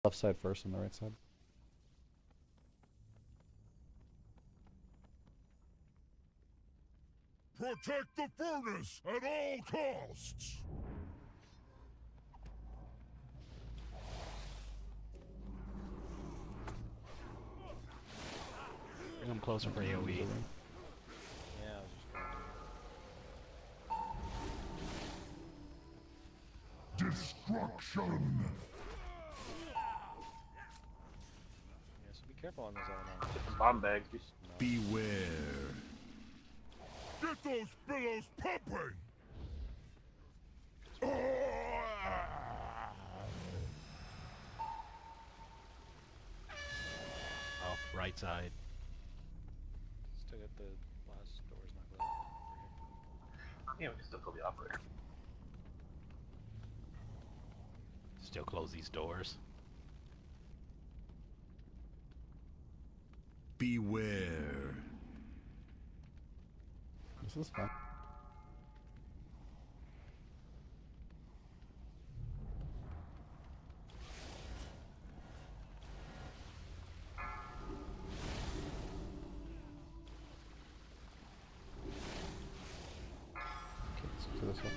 Left side first and the right side. Protect the furnace at all costs! Bring them closer for AoE. Yeah, I was just Destruction! yeah, so be careful on those elementals. Get some bomb bags. Beware! Get those billows pumping! Oh, right side. Still got the last doors not closed over here. Yeah, we can still kill the operator. Still close these doors. Beware! This is fun. Okay, let's do this one.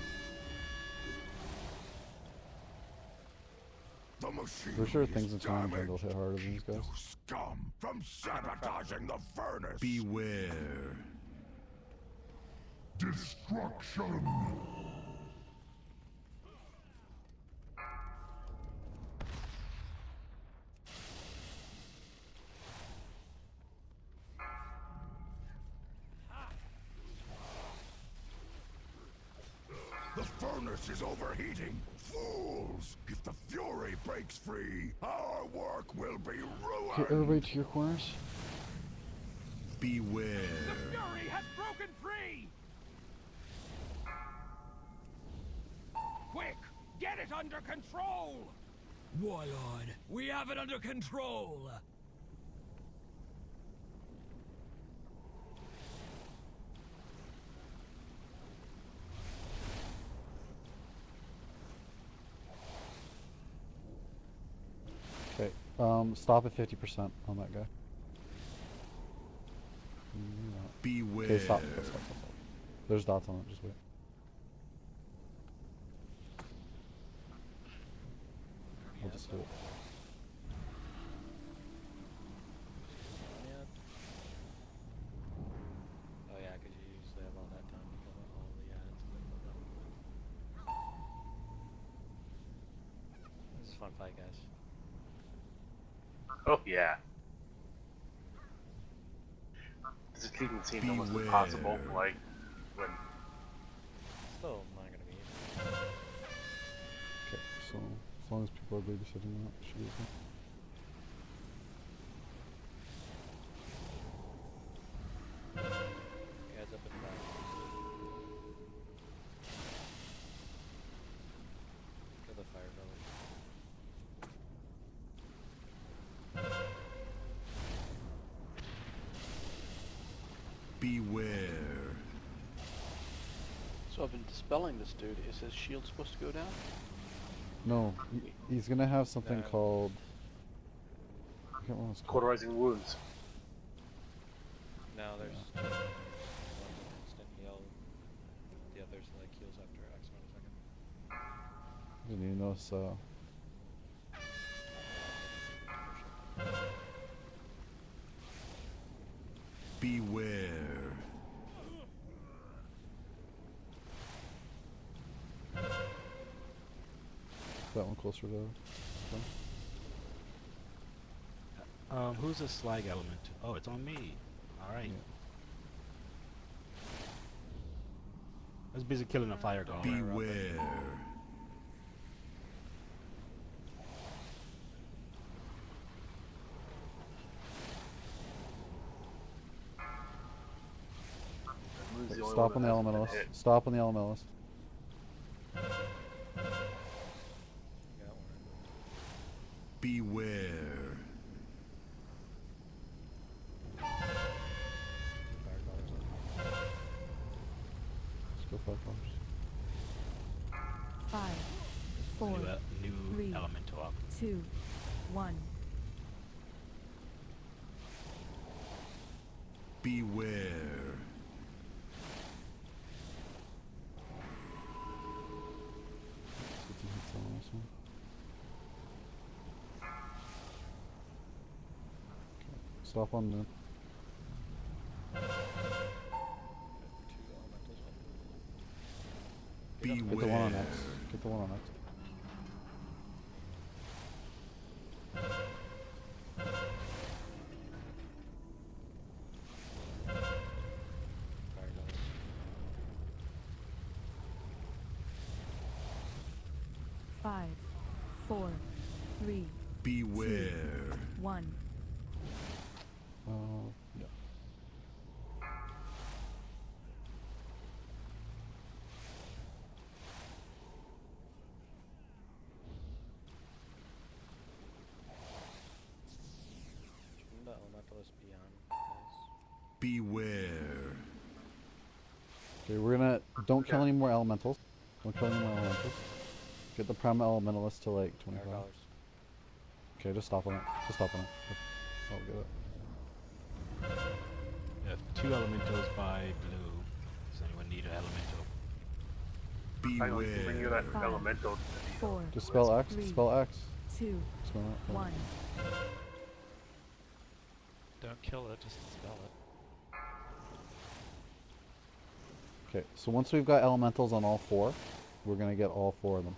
The machine For sure is things in time will hit harder than these Keep guys. those scum from sabotaging the furnace! Beware! Destruction! The furnace is overheating! Fools! If the fury breaks free, our work will be ruined! Okay, everybody to your corners. Beware! Fury has broken free! Quick! Get it under control! Warlord, we have it under control! Okay, stop at 50% on that guy. Beware! Okay, stop. Stop, stop, stop, stop. There's dots on it, just wait. We'll just do it. Yeah. Oh yeah, because you usually have all that time to kill all the ads and then kill them. This is a fun fight, guys. Oh yeah. This is keeping the scene almost impossible. Like when Still not gonna be easy. Okay, so as long as people are babysitting that, it should be okay. Guys up in the back. Kill the fire belly. Beware! So I've been dispelling this dude. Is his shield supposed to go down? No, he's gonna have something No. called. I can't remember what it's called. cauterizing wounds. Now there's one instant heal. The others like heals after X amount of seconds. Didn't even notice. Beware! That one closer to. Who's a slag element? Oh, it's on me. Alright. Yeah. I was busy killing a fire golem. Beware! Wounds the only Stop one on the that hasn't been elementalist. hit. Stop on the elementalist. Got one. Beware! Fire colors on. Let's go fire colors. 5, 4, New three, elemental up. 2, 1. Beware. 50 hits on this one. Okay. Stop on the. Two elementals up. Get the one on X. Get the one on X. Fire dollars. Five, 4, 3, Beware. 1. Yeah. Shouldn't the elementalist be on this? Beware. Okay, we're gonna don't kill any more elementals. Don't kill any more elementals. Get the prime elementalist to like Fire 25. dollars. Okay, just stop on it. Just stop on it. I'll get it. Yeah, 2 elementals by blue. Does anyone need an elemental? I don't bring you that Five. elemental. 4, Just spell X. Three. Spell X. 2, Spell it. 1. Don't kill it, just spell it. Okay, so once we've got elementals on all 4, we're gonna get all 4 of them.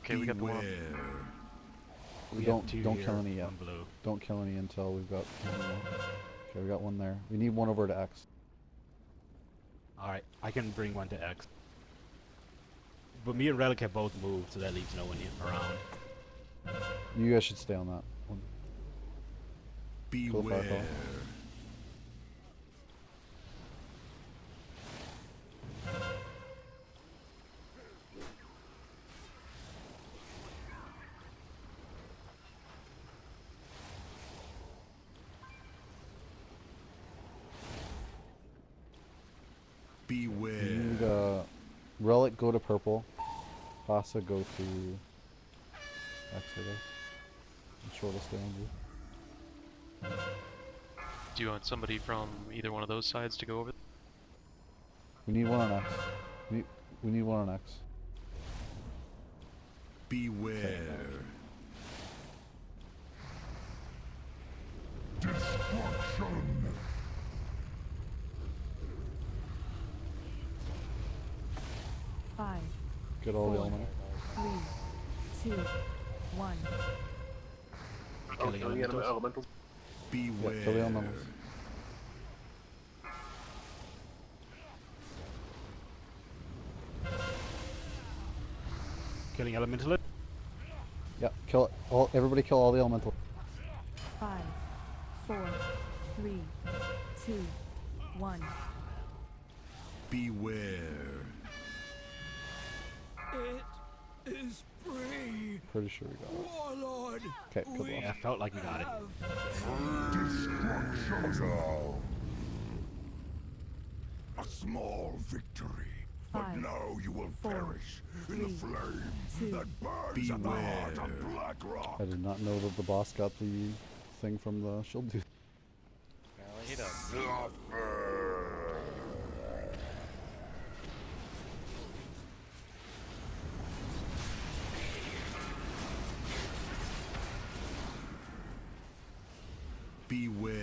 Okay, we got the one. Beware. We don't have 2 don't here, kill any yet. 1 blue. Don't kill any until we've got one more. Okay, we got one there. We need one over to X. Alright, I can bring one to X. But me and Relic have both moved, so that leaves no one around. You guys should stay on that one. Cool, Beware. Firefly. Beware. You need Relic go to purple. Pasa go to X, I guess. I'm sure it'll stay on blue. Do you want somebody from either one of those sides to go over? We need one on X. We need one on X. Beware. Destruction. Five, Get all the Four. elements. 3, 2, 1. Oh, Killing killing the elementals. elementals. Beware. Yeah, kill the elementals. Killing elementalist. Yeah, kill it. All. Everybody kill all the elementals. 5, 4, 3, 2, 1. Beware. It is free, Pretty sure we got it. Warlord. Okay, kill the Yeah, boss. felt like we got it. Destruction. A small victory. But Five, now you will four, perish in the three, flame two, that burns at the heart Beware. of Black Rock. I did not know that the boss got the thing from the shield dude. Apparently he does. Suffer. Beware.